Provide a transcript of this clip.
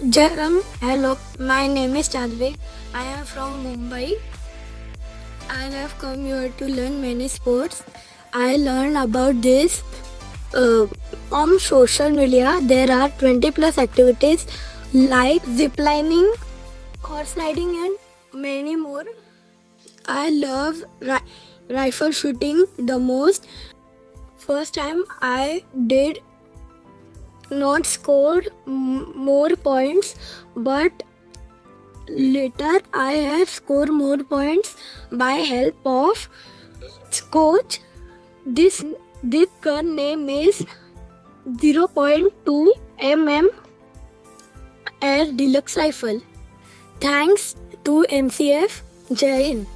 Jaram, hello. My name is Chadvi. I am from Mumbai. I have come here to learn many sports. I learned about this on social media. There are 20 plus activities like ziplining, horse riding, and many more. I love rifle shooting the most. First time I did not scored more points, but later I have scored more points by help of coach. This gun name is 0.2 mm Air Deluxe Rifle. Thanks to MCF. Jai Hind.